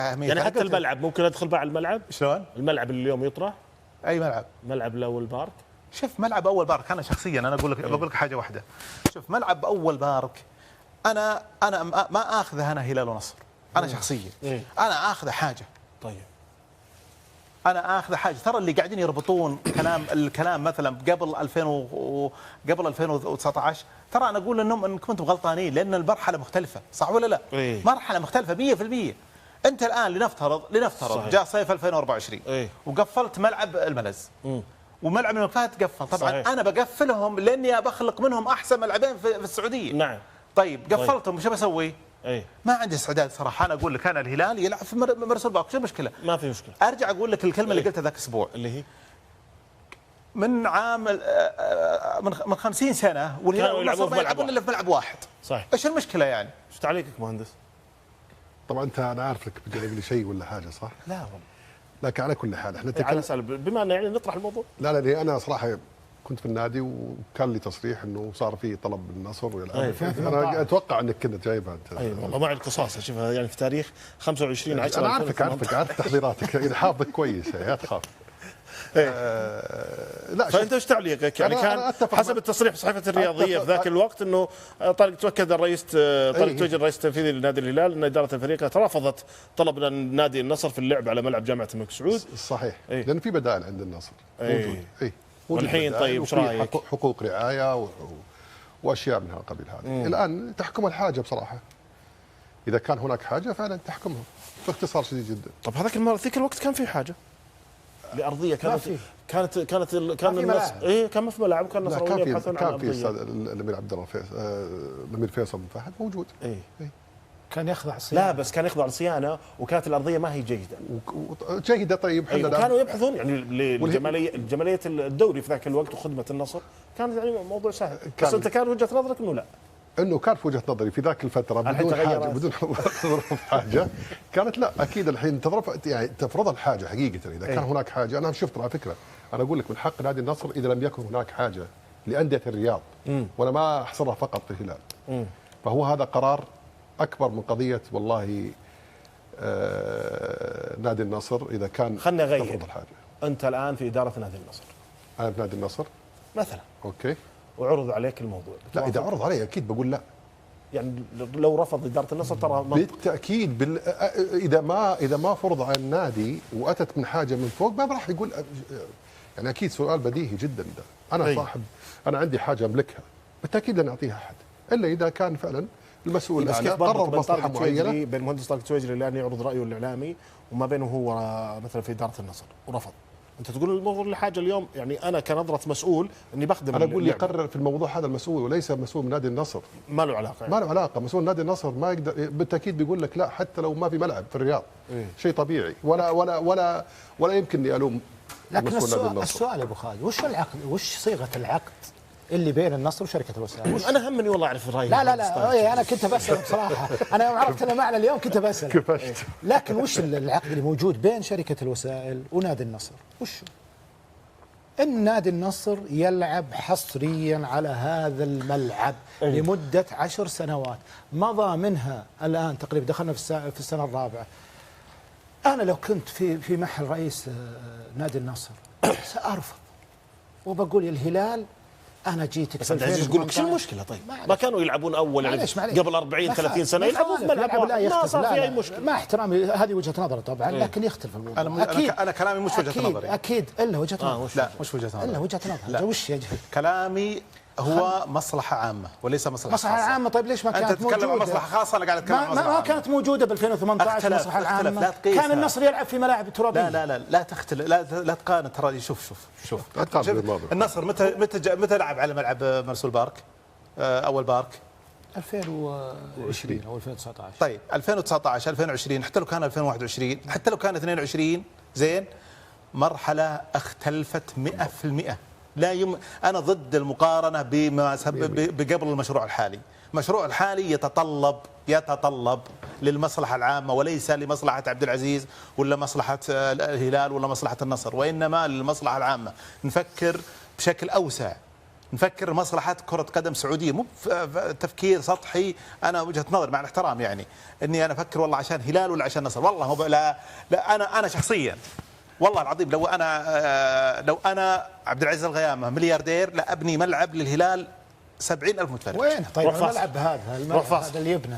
يعني حتى الملعب ممكن ادخل مع الملعب؟ شلون؟ الملعب اللي اليوم يطرح؟ اي ملعب؟ ملعب الاول بارك. شوف ملعب اول بارك انا شخصيا انا بقول لك حاجه واحده. شوف ملعب اول بارك انا ما اخذه انا هلال ونصر. انا شخصيا انا اخذه حاجه. طيب انا اخذ حاجه. ترى اللي قاعدين يربطون الكلام مثلا قبل 2019 ترى انا اقول انكم كنتم غلطانين لان المرحله مختلفه، صح ولا لا؟ مرحله مختلفه 100%. انت الان لنفترض جاء صيف 2024 وقفلت ملعب الملز وملعب الملفات قفل. طبعا صحيح. انا بقفلهم لاني بخلق منهم احسن ملعبين في السعوديه. نعم. طيب قفلتهم وش بسوي؟ ما عندي استعداد صراحه. انا اقول لك انا الهلال يلعب في مرسول بارك، شو المشكله؟ ما في مشكله. ارجع اقول لك الكلمه اللي قلتها ذاك الاسبوع اللي هي من عام من 50 سنه والهلال ما يلعبون الا في ملعب واحد. صحيح. ايش المشكله يعني؟ ايش تعليقك مهندس؟ طبعا انا عارف لك بتجيب لي شيء ولا حاجه صح؟ لا والله. لكن على كل حال احنا على اسال بما انه يعني نطرح الموضوع. لا لا انا صراحه كنت في النادي وكان لي تصريح انه صار في طلب بالنصر انا اتوقع انك كنت جايبها انت. اي والله معي القصاص اشوفها يعني في تاريخ 25/10. انا عارف تحضيراتك يعني حافظك كويس لا تخاف. لا فانت ايش تعليقك؟ يعني كان حسب التصريح بصحيفه الرياضيه في ذاك الوقت انه طارق توكد الرئيس طارق توجد الرئيس التنفيذي لنادي الهلال ان اداره الفريق رفضت طلب نادي النصر في اللعب على ملعب جامعه الملك سعود. صحيح. لان في بدائل عند النصر موجود. والحين طيب ايش رايك؟ حقوق رعايه واشياء من هالقبيل هذه. الان تحكم الحاجه بصراحه. اذا كان هناك حاجه فعلا تحكمها باختصار شديد جدا. طب هذاك ذيك الوقت كان في حاجه لارضيه كان الناس كان ما في ملعب وكان النصراويه يبحثون عن ارضيه. كان في الامير عبد الله الامير فيصل بن فهد موجود. كان يخضع صيانه. لا بس كان يخضع لصيانه وكانت الارضيه ما هي جيده. جيده طيب كانوا يبحثون يعني لجماليه الدوري في ذاك الوقت وخدمه النصر كان يعني موضوع سهل. بس انت كان وجهه نظرك انه لا. انه كان في وجهه نظري في ذاك الفتره بدون حاجه كانت لا اكيد الحين تفرض الحاجه حقيقه. اذا كان هناك حاجه انا شفت على فكره انا اقول لك من حق نادي النصر اذا لم يكن هناك حاجه لانديه الرياض وانا ما احصرها فقط في الهلال فهو هذا قرار اكبر من قضيه والله نادي النصر اذا كان خلنا نغير تفرض الحاجه. انت الان في اداره نادي النصر. انا في نادي النصر مثلا. اوكي. وعرض عليك الموضوع. لا اذا عرض علي اكيد بقول لا. يعني لو رفض اداره النصر ترى بالتاكيد اذا ما فرض على النادي واتت من حاجه من فوق ما راح يقول يعني اكيد سؤال بديهي جدا ده. انا صاحب انا عندي حاجه املكها بالتاكيد لن اعطيها احد الا اذا كان فعلا المسؤول الاعلى قرر مصلحه معينه. بين المهندس طارق تويجري الان يعرض رايه الاعلامي وما بينه هو مثلا في اداره النصر ورفض. انت تقول الموضوع لحاجه اليوم يعني انا كنظره مسؤول اني بخدم. انا اقول لي يقرر في الموضوع هذا المسؤول وليس مسؤول من نادي النصر. ما له علاقه يعني. ما له علاقه. مسؤول نادي النصر ما يقدر بالتاكيد بيقول لك لا حتى لو ما في ملعب في الرياض. شيء طبيعي ولا يمكن اني الوم. لكن السؤال يا ابو خالد وش العقد وش صيغه العقد اللي بين النصر وشركه الوسائل؟ انا همني والله اعرف رايي. لا انا كنت بسال بصراحه. انا يوم عرفت انه معنا اليوم كنت بسال. كفشت. لكن وش العقد اللي موجود بين شركه الوسائل ونادي النصر؟ وش ان نادي النصر يلعب حصريا على هذا الملعب لمده 10 سنوات مضى منها الان تقريبا دخلنا في السنه الرابعه. انا لو كنت في محل رئيس نادي النصر سارفض وبقول يا الهلال انا جيتك. بس انت عايز تقول لك شو المشكله؟ طيب ما كانوا يلعبون اول يعني قبل 40 30 سنه يلعبون في ملعب ما صار في اي مشكله. مع احترامي هذه وجهه نظري طبعا لكن يختلف الموضوع. انا كلامي مش وجهه نظري. اكيد الا وجهه نظر. لا مش وجهه نظر. الا وجهه نظر. وش يا جهل؟ كلامي هو مصلحه عامه وليس مصلحه خاصه. مصلحه عامه. طيب ليش ما كانت موجوده؟ انت تتكلم عن مصلحه خاصه انا قاعد اتكلم عن مصلحه ما كانت موجوده ب 2018 المصلحه العامه. كان النصر يلعب في ملاعب ترابيه. لا تختلف. لا تقارن. ترى شوف النصر متى لعب على ملعب مرسول بارك اول بارك 2020 او 2019. طيب 2019 2020 حتى لو كان 2021 حتى لو كان 22 زين مرحله اختلفت 100%. أنا ضد المقارنة بقبل المشروع الحالي. المشروع الحالي يتطلب للمصلحة العامة وليس لمصلحة عبد العزيز ولا مصلحة الهلال ولا مصلحة النصر وإنما للمصلحة العامة. نفكر بشكل أوسع نفكر مصلحة كرة قدم سعودية، مو تفكير سطحي. أنا وجهة نظر مع الاحترام يعني إني أنا أفكر والله عشان هلال ولا عشان نصر، والله هو لا أنا شخصيا والله العظيم لو أنا عبد العزيز الغيامة ملياردير لا أبني ملعب للهلال 70,000 متفرج. وين طيب الملعب هذا اللي يبنى